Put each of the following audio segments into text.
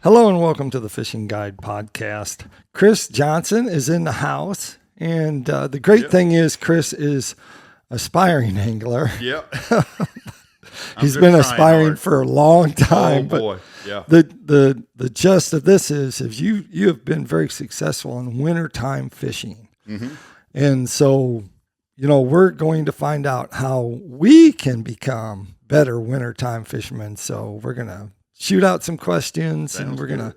Hello and welcome to the Fishing Guide podcast. Chris Johnson is in the house, and the great thing is Chris is aspiring angler. Yep. He's been aspiring hard. for a long time. Oh boy, yeah. The gist of this is you have been very successful in wintertime fishing, and so we're going to find out how we can become better wintertime fishermen. So we're gonna shoot out some questions and we're gonna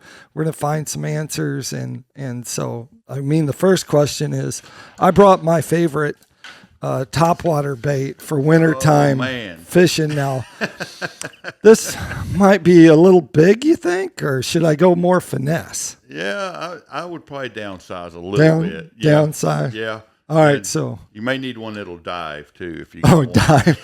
find some answers, and so the first question is, I brought my favorite topwater bait for wintertime fishing. Now this might be a little big, you think, or should I go more finesse? Yeah, I would probably downsize a little bit. Yeah. Downsize. Yeah. All right, and so you may need one that'll dive too if you dive.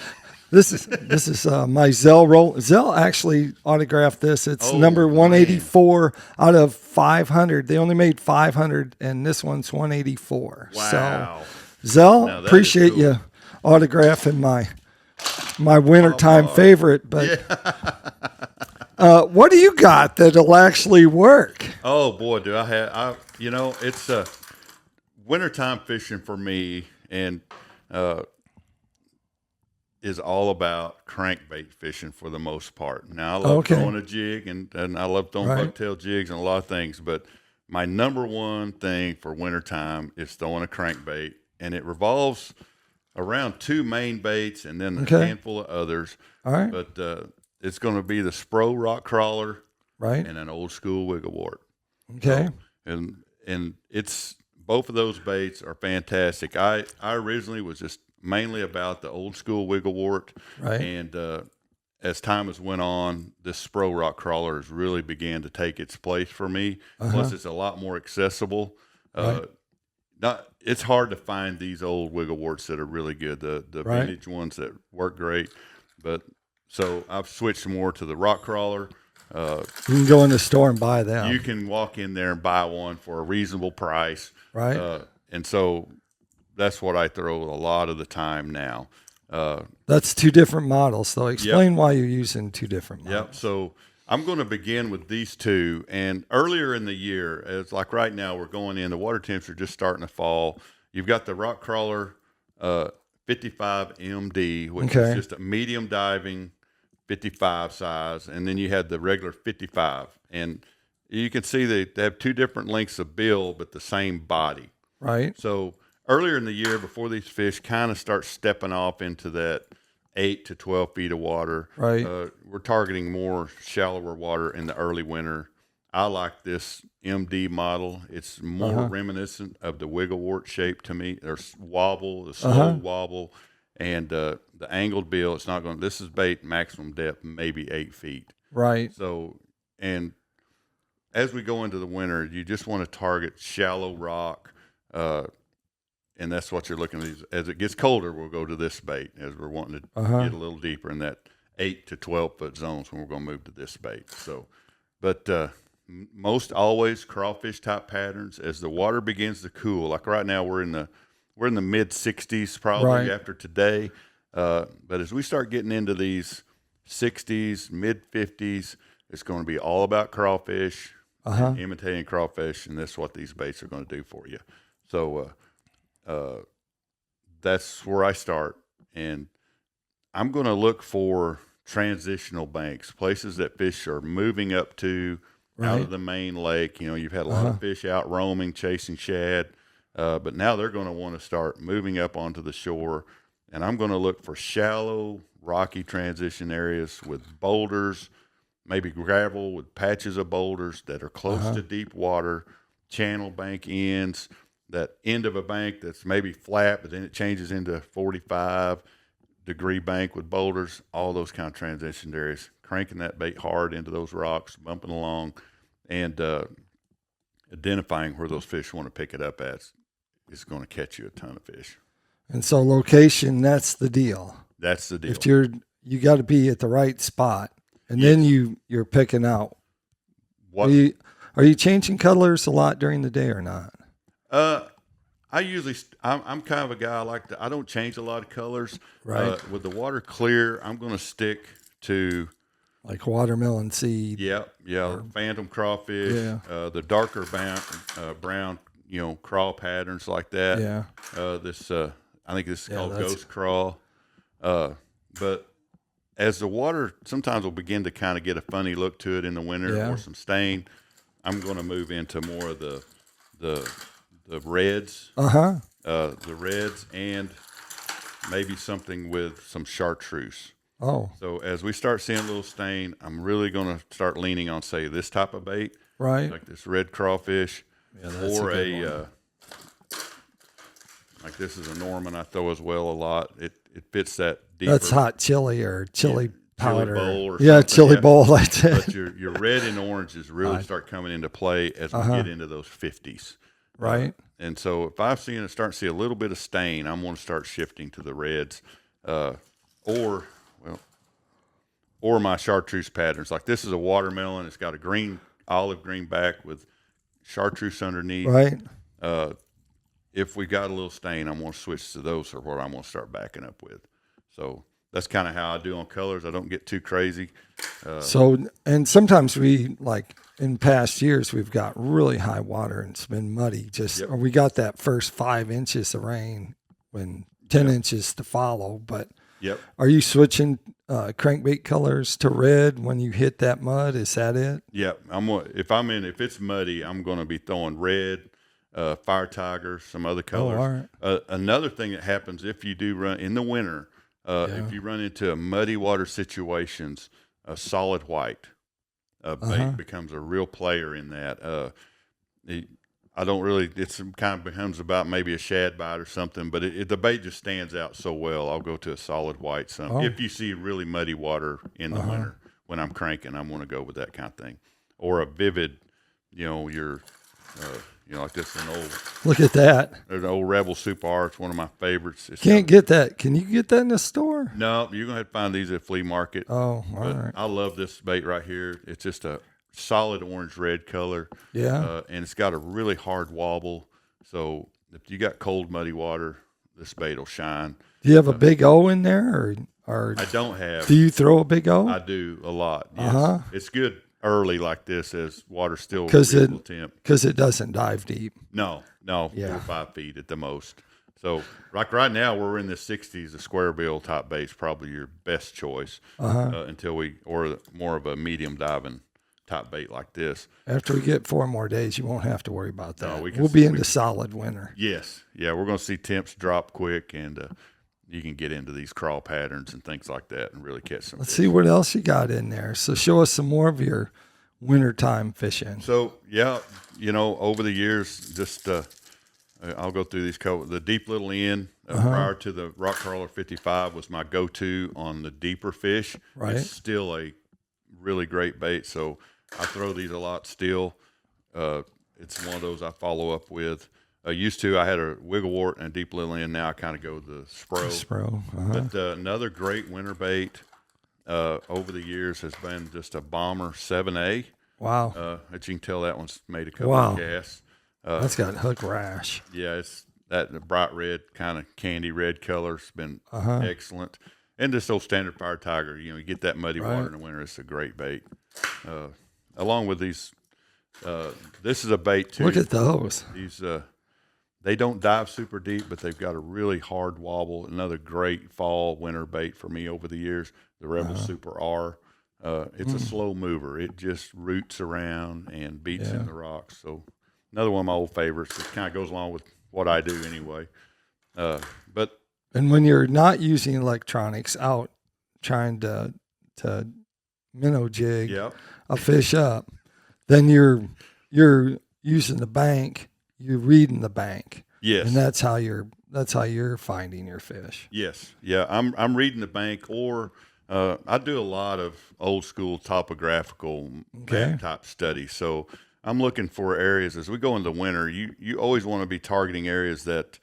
This is my Zell roll. Zell actually autographed this. It's number 184 out of 500. They only made 500, and this one's 184. Wow. So, Zell, appreciate you autographing my wintertime favorite. But what do you got that'll actually work? Oh boy, do I have! It's wintertime fishing for me, and is all about crankbait fishing for the most part. Now I love throwing a jig and I love throwing bucktail jigs and a lot of things, but my number one thing for wintertime is throwing a crankbait, and it revolves around two main baits and then a handful of others. All right. But it's going to be the Spro rock crawler and an old school wiggle wart. Okay. So, and it's both of those baits are fantastic. I originally was just mainly about the old school wiggle wart, and as time has went on, this Spro rock crawler has really began to take its place for me. Plus, it's a lot more accessible. It's hard to find these old wiggle warts that are really good, the vintage ones that work great. But so I've switched more to the rock crawler. You can go in the store and buy them. You can walk in there and buy one for a reasonable price, and so that's what I throw a lot of the time now. That's two different models, though. Explain why you're using two different models. Yep. So I'm going to begin with these two. And earlier in the year, it's like right now we're going in, the water temps are just starting to fall. You've got the rock crawler 55 MD, which is just a medium diving 55 size. And then you had the regular 55. And you can see they have two different lengths of bill, but the same body. Right. So earlier in the year, before these fish kind of start stepping off into that 8 to 12 feet of water, we're targeting more shallower water in the early winter. I like this MD model. It's more reminiscent of the wiggle wart shape to me. There's wobble, the slow wobble, and the angled bill. It's not going. This is bait maximum depth, maybe 8 feet. Right. So, and as we go into the winter, you just want to target shallow rock. And that's what you're looking at. As it gets colder, we'll go to this bait as we're wanting to get a little deeper in that 8 to 12 foot zones when we're going to move to this bait. So, but most always crawfish type patterns as the water begins to cool. Like right now, we're in the mid 60s probably after today. But as we start getting into these 60s, mid 50s, it's going to be all about crawfish, and imitating crawfish, and that's what these baits are going to do for you. So. That's where I start, and I'm going to look for transitional banks, places that fish are moving up to out of the main lake. You've had a lot of fish out roaming, chasing shad, but now they're going to want to start moving up onto the shore, and I'm going to look for shallow, rocky transition areas with boulders, maybe gravel with patches of boulders that are close to deep water, channel bank ends, that end of a bank that's maybe flat, but then it changes into 45-degree bank with boulders, all those kind of transition areas, cranking that bait hard into those rocks, bumping along, and identifying where those fish want to pick it up at is going to catch you a ton of fish. And so location, that's the deal. That's the deal. If you got to be at the right spot, and then you're picking out. What are you changing colors a lot during the day or not? I'm kind of a guy I don't change a lot of colors. With the water clear, I'm going to stick to Like watermelon seed. Yeah, phantom crawfish, the darker brown, crawl patterns like that. Yeah. I think this is called ghost crawl. But as the water sometimes will begin to kind of get a funny look to it in the winter or some stain, I'm going to move into more of the reds. The reds and maybe something with some chartreuse. Oh. So as we start seeing a little stain, I'm really going to start leaning on, say, this type of bait. Right. Like this red crawfish. That's or a good one. Like this is a Norman I throw as well a lot. It fits that deeper. That's hot chili or chili powder. Chili bowl or something. Chili bowl like that. But your red and oranges really start coming into play as we get into those 50s. Right. And so if I've seen it start to see a little bit of stain, I'm going to start shifting to the reds, or my chartreuse patterns. Like this is a watermelon. It's got a olive green back with chartreuse underneath. Right. If we got a little stain, I'm going to switch to those or what I'm going to start backing up with. So that's kind of how I do on colors. I don't get too crazy. And sometimes in past years, we've got really high water and it's been muddy. Or we got that first 5 inches of rain when 10 inches to follow. But are you switching crankbait colors to red when you hit that mud? Is that it? Yep. If it's muddy, I'm going to be throwing red, fire tiger, some other colors. All right. Another thing that happens if you do run in the winter, if you run into muddy water situations, a solid white bait becomes a real player in that. It kind of becomes about maybe a shad bite or something, but the bait just stands out so well. I'll go to a solid white if you see really muddy water in the winter when I'm cranking, I'm going to go with that kind of thing. Or a vivid, like this an old. Look at that. There's an old Rebel Super R. It's one of my favorites. Get that. Can you get that in the store? No, you're going to have to find these at flea market. Oh, all right. I love this bait right here. It's just a solid orange-red color. Yeah. And it's got a really hard wobble. So if you got cold, muddy water, this bait will shine. Do you have a big O in there? Or I don't have. Do you throw a big O? I do a lot, yes. It's good early like this as water's still reasonable temp. Because it doesn't dive deep. No, 4 or 5 feet at the most. So like right now we're in the 60s. The square bill top bait's probably your best choice until or more of a medium diving top bait like this. After we get 4 more days, you won't have to worry about that. No, we'll be into solid winter. Yes. Yeah, we're going to see temps drop quick and you can get into these crawl patterns and things like that and really catch some Let's fish. see what else you got in there. So show us some more of your wintertime fishing. So, over the years, just I'll go through these. The deep little end prior to the Rock Crawler 55 was my go-to on the deeper fish. Right. It's still a really great bait, so I throw these a lot still. It's one of those I follow up with. I had a Wiggle Wart and a deep little end. Now I kind of go the Spro. But another great winter bait over the years has been just a Bomber 7A. Wow. As you can tell, that one's made a couple of casts. That's got hook rash. Yeah, it's that bright red, kind of candy red color's been excellent. And this old standard fire tiger, you get that muddy water in the winter. It's a great bait. Along with these, this is a bait too. Look at those. These, they don't dive super deep, but they've got a really hard wobble. Another great fall winter bait for me over the years. The Rebel Super R. It's a slow mover. It just roots around and beats in the rocks. So another one of my old favorites. It kind of goes along with what I do anyway. And when you're not using electronics out trying to minnow jig a fish up, then you're using the bank. You're reading the bank. Yes, and that's how you're finding your fish. Yes, yeah. I'm reading the bank, or I do a lot of old school topographical map type study. So I'm looking for areas as we go into winter. You always want to be targeting areas that,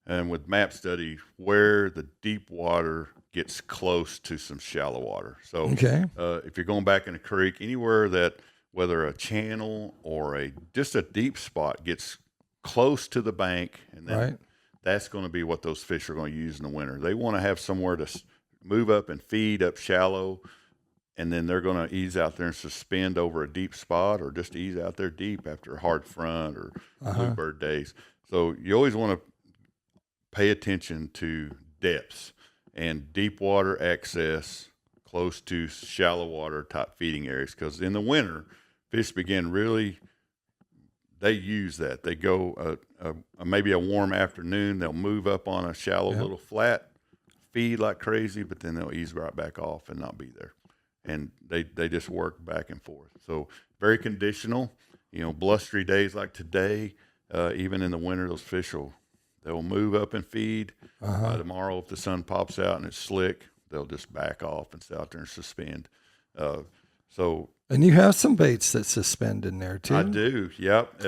and with map study, where the deep water gets close to some shallow water. So if you're going back in a creek, anywhere that whether a channel or just a deep spot gets close to the bank, and then that's going to be what those fish are going to use in the winter. They want to have somewhere to move up and feed up shallow and then they're going to ease out there and suspend over a deep spot, or just ease out there deep after a hard front or bluebird days. So you always want to pay attention to depths and deep water access close to shallow water type feeding areas, because in the winter, fish begin really, they use that. They go maybe a warm afternoon, they'll move up on a shallow little flat, feed like crazy, but then they'll ease right back off and not be there. And they just work back and forth. So very conditional. Blustery days like today, even in the winter, those fish they'll move up and feed. By tomorrow, if the sun pops out and it's slick, they'll just back off and sit out there and suspend. And you have some baits that suspend in there too. I do. Yep.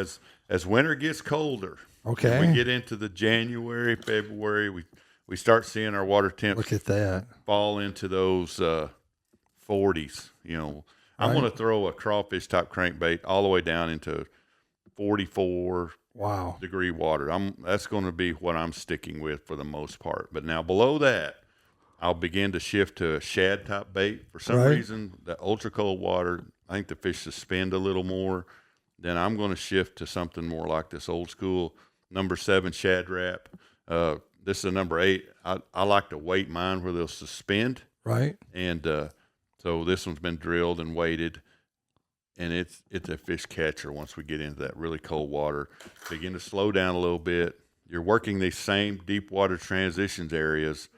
As winter gets colder, okay, we get into the January, February, we start seeing our water temps look at that fall into those 40s. I'm going to throw a crawfish type crankbait all the way down into 44 degree water. That's going to be what I'm sticking with for the most part. But now below that, I'll begin to shift to a shad type bait. For some reason, the ultra cold water, I think the fish suspend a little more. Then I'm going to shift to something more like this old school number 7 shad wrap. This is a number 8. I like to weight mine where they'll suspend. Right. And so this one's been drilled and weighted, and it's a fish catcher once we get into that really cold water. Begin to slow down a little bit. You're working these same deep water transitions areas,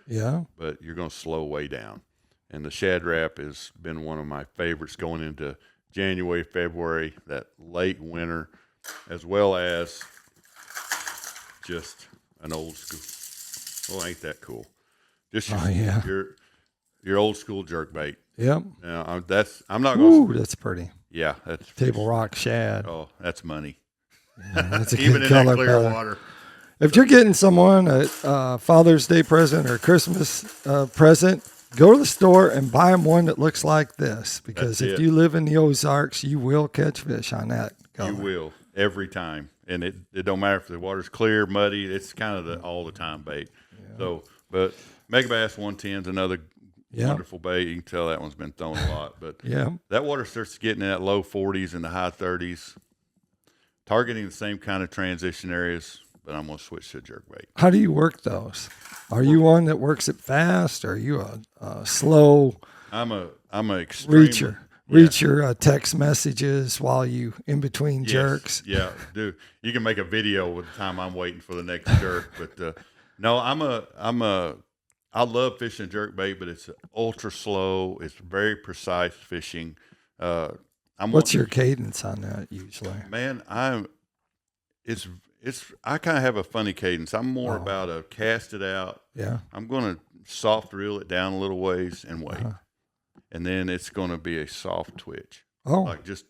but you're going to slow way down. And the shad wrap has been one of my favorites going into January, February, that late winter, as well as just an old school. Oh, ain't that cool? Just your old school jerk bait. Yep. Now, I'm not going to. Ooh, that's pretty. Yeah, that's Table Rock shad. Oh, that's money. Yeah, that's a Even good in color, that clear brother. water. If you're getting someone a Father's Day present or Christmas present, go to the store and buy them one that looks like this. Because if you live in the Ozarks, you will catch fish on that color. You will every time, and it don't matter if the water's clear, muddy. It's kind of the all the time bait. Yeah. So, but Megabass 110 is another wonderful bait. You can tell that one's been thrown a lot, but that water starts getting in that low 40s and the high 30s, targeting the same kind of transition areas. But I'm going to switch to jerkbait. How do you work those? Are you one that works it fast? Or are you a slow? I'm a extreme reach your text messages while you in between jerks. Yeah, do you can make a video with the time I'm waiting for the next jerk. But no, I love fishing jerkbait, but it's ultra slow. It's very precise fishing. What's your cadence on that usually? Man, I kind of have a funny cadence. I'm more about a cast it out. Yeah. I'm going to soft reel it down a little ways and wait. And then it's going to be a soft twitch. Like just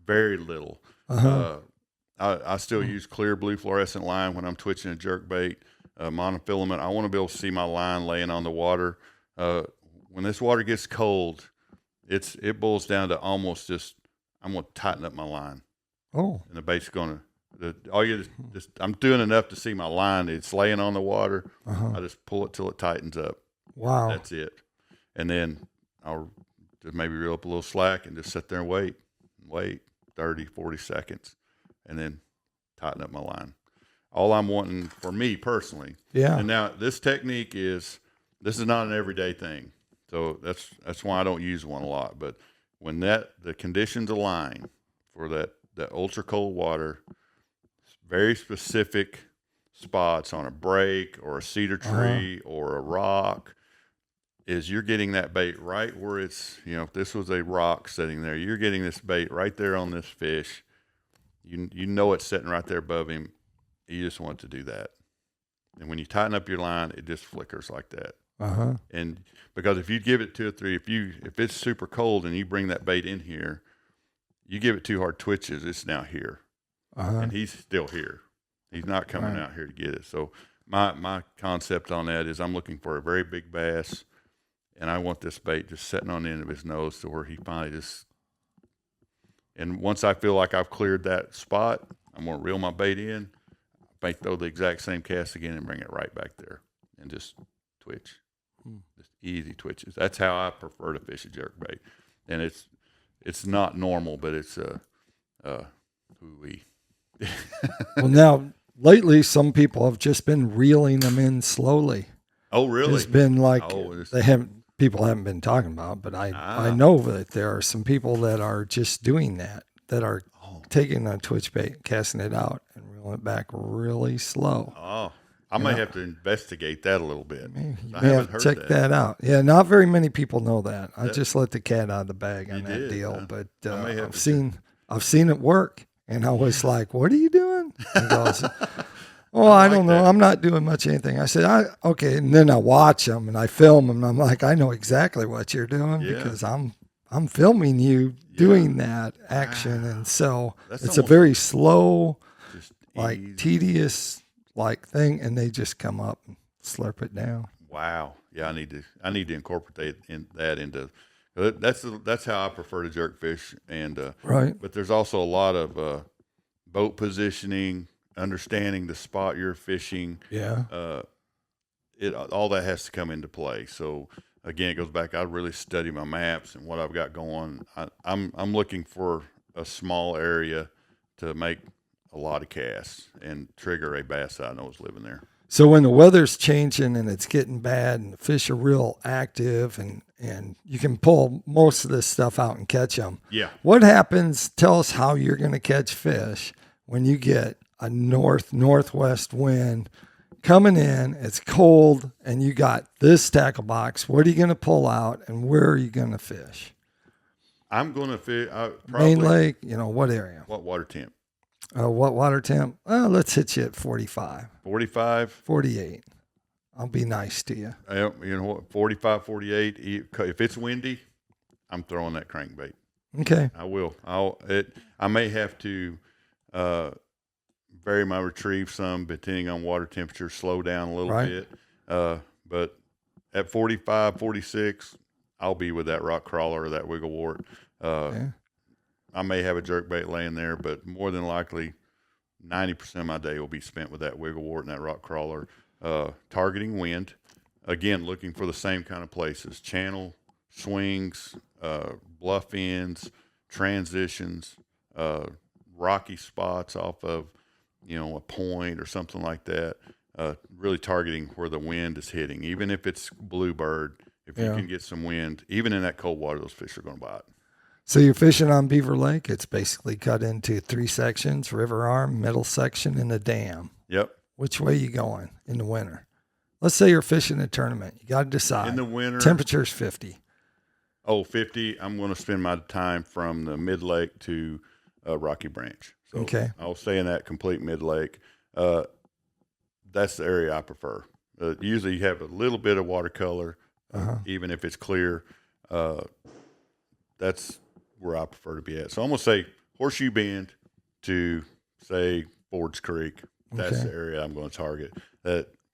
very little. I still use clear blue fluorescent line when I'm twitching a jerkbait. Monofilament. I want to be able to see my line laying on the water. When this water gets cold, it boils down to almost just, I'm going to tighten up my line. And the bait's going to, I'm doing enough to see my line. It's laying on the water. I just pull it till it tightens up. Wow. That's it. And then I'll just maybe reel up a little slack and just sit there and wait 30, 40 seconds, and then tighten up my line. All I'm wanting for me personally. Yeah. And now this technique this is not an everyday thing. So that's why I don't use one a lot. But when the conditions align for that ultra cold water, very specific spots on a break or a cedar tree or a rock, is you're getting that bait right where it's, if this was a rock sitting there, you're getting this bait right there on this fish. You know it's sitting right there above him. You just want to do that. And when you tighten up your line, it just flickers like that. And because if you give it 2 or 3, if it's super cold and you bring that bait in here, you give it 2 hard twitches, it's now here. And he's still here. He's not coming out here to get it. So my concept on that is I'm looking for a very big bass, and I want this bait just sitting on the end of his nose to where he finally just, and once I feel like I've cleared that spot, I'm going to reel my bait in, may throw the exact same cast again and bring it right back there and just twitch. Just easy twitches. That's how I prefer to fish a jerkbait. and it's not normal, but it's we. Well, now lately, some people have just been reeling them in slowly. Oh, really? It's been like Oh, people haven't been talking about, but I know that there are some people that are just doing that are taking a twitch bait, casting it out, and reeling it back really slow. Oh, I may have to investigate that a little bit. You I may haven't have to heard check that out. Yeah, not very many people know that. I just let the cat out of the bag on that did, deal, huh? but I may have I've seen it work, and I was like, "What are you doing?" He goes, "Oh, I don't know. that. I'm not doing much anything." I said, "Okay," and then I watch them and I film them, and I'm like, "I know exactly what you're doing because I'm filming you doing that action," and so it's a very slow, like easy. tedious, like thing, and they just come up and slurp it down. Wow. Yeah, I need to incorporate that into. That's how I prefer to jerk fish, and Right. But there's also a lot of boat positioning, understanding the spot you're fishing. Yeah. All that has to come into play. So again, it goes back. I really study my maps and what I've got going. I'm looking for a small area to make a lot of casts and trigger a bass that I know is living there. So when the weather's changing and it's getting bad and the fish are real active and you can pull most of this stuff out and catch them. Yeah. What happens? Tell us how you're going to catch fish when you get a northwest wind coming in, it's cold, and you got this tackle box. What are you going to pull out and where are you going to fish? I'm going to fish. Main lake, what area? What water temp? What water temp? Let's hit you at 45. 45? 48. I'll be nice to you. 45, 48. If it's windy, I'm throwing that crankbait. Okay. I will. I may have to vary my retrieve some, depending on water temperature, slow down a little bit. But at 45, 46, I'll be with that rock crawler or that wiggle wart. Okay. I may have a jerkbait laying there, but more than likely, 90% of my day will be spent with that wiggle wart and that rock crawler, targeting wind. Again, looking for the same kind of places: channel, swings, bluff ends, transitions, rocky spots off of, a point or something like that. Really targeting where the wind is hitting. Even if it's bluebird, if you can get some wind, even in that cold water, those fish are going to bite. So you're fishing on Beaver Lake. It's basically cut into 3 sections: river arm, middle section, and a dam. Yep. Which way you going in the winter? Let's say you're fishing a tournament. You got to decide. In the winter, temperature's 50. Oh, 50. I'm going to spend my time from the mid lake to Rocky Branch. So okay. I'll stay in that complete mid lake. That's the area I prefer. Usually you have a little bit of watercolor, even if it's clear. That's where I prefer to be at. So I'm going to say Horseshoe Bend to, say, Ford's Creek. That's the area I'm going to target.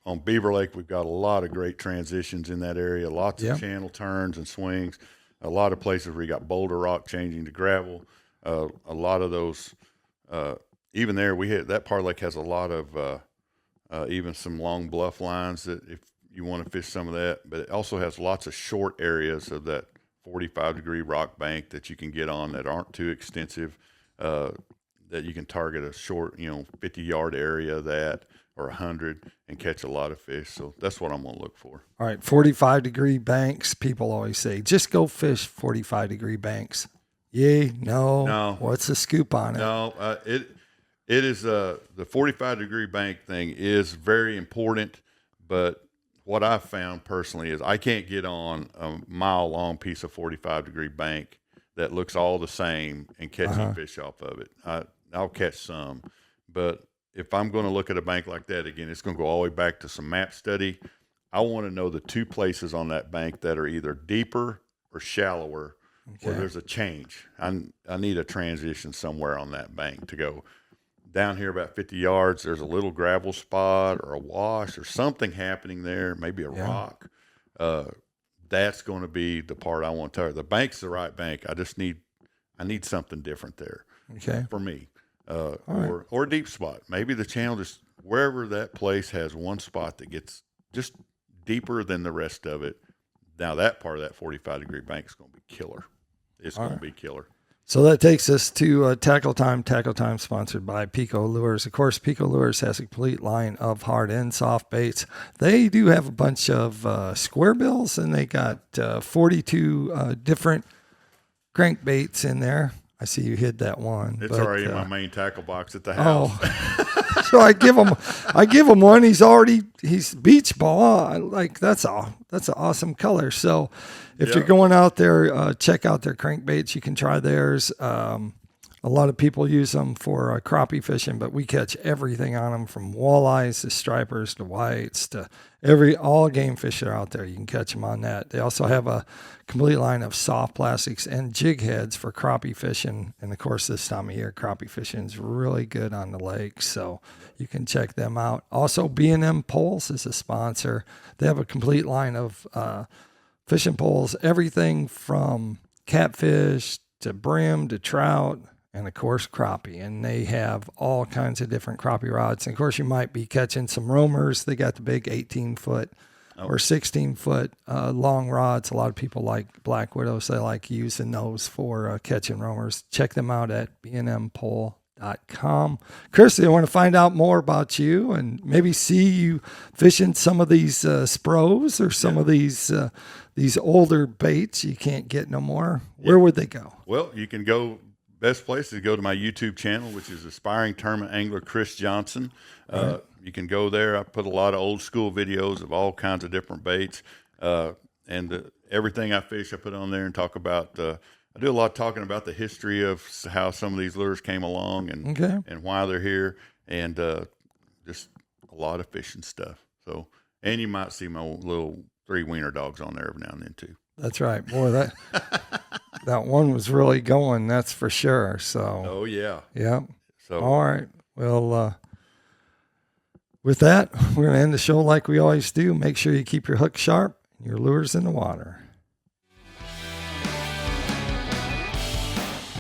On Beaver Lake, we've got a lot of great transitions in that area, lots of channel turns and swings, a lot of places where you got boulder rock changing to gravel. A lot of those, even there, that part of the lake has a lot of even some long bluff lines that if you want to fish some of that, but it also has lots of short areas of that 45-degree rock bank that you can get on that aren't too extensive, that you can target a short, 50-yard area of that or 100 and catch a lot of fish. So that's what I'm going to look for. All right, 45-degree banks. People always say, just go fish 45-degree banks. Yay, no. What's the scoop on it? No, it is the 45-degree bank thing is very important, but what I've found personally is I can't get on a mile-long piece of 45-degree bank that looks all the same and catch any fish off of it. I'll catch some, but if I'm going to look at a bank like that, again, it's going to go all the way back to some map study. I want to know the 2 places on that bank that are either deeper or shallower where there's a change. I need a transition somewhere on that bank to go down here about 50 yards. There's a little gravel spot or a wash or something happening there, maybe a rock. That's going to be the part I want to target. The bank's the right bank. I need something different there for me. Or a deep spot. Maybe the channel, just wherever that place has one spot that gets just deeper than the rest of it. Now that part of that 45-degree bank is going to be killer. it's going to be killer. So that takes us to Tackle Time. Tackle Time sponsored by PICO Lures. Of course, PICO Lures has a complete line of hard and soft baits. They do have a bunch of square bills, and they got 42 different crankbaits in there. I see you hid that one. It's already in my main tackle box at the house. Oh. So I give him one. He's beach ball. That's an awesome color. So if you're going out there, check out their crankbaits. You can try theirs. A lot of people use them for crappie fishing, but we catch everything on them, from walleyes to stripers to whites to all game fish that are out there. You can catch them on that. They also have a complete line of soft plastics and jig heads for crappie fishing. And of course, this time of year, crappie fishing is really good on the lake, so you can check them out. Also, B&M Poles is a sponsor. They have a complete line of fishing poles, everything from catfish to brim to trout, and of course crappie. And they have all kinds of different crappie rods. And of course, you might be catching some roamers. They got the big 18-foot or 16-foot long rods. A lot of people like Black Widows. They like using those for catching roamers. Check them out at bnmpole.com. Chris, I want to find out more about you and maybe see you fishing some of these spros or some of these older baits you can't get no more. Where would they go? Well, you can go. Best place is to go to my YouTube channel, which is Aspiring Tournament Angler Chris Johnson. You can go there. I put a lot of old school videos of all kinds of different baits, and everything I fish I put on there and talk about. I do a lot of talking about the history of how some of these lures came along and why they're here, and just a lot of fishing stuff. So, and you might see my little 3 wiener dogs on there every now and then too. That's right. Boy, that one was really going, that's for sure. So. Oh, yeah. Yeah. So. All right. Well, with that, we're going to end the show like we always do. Make sure you keep your hook sharp and your lures in the water.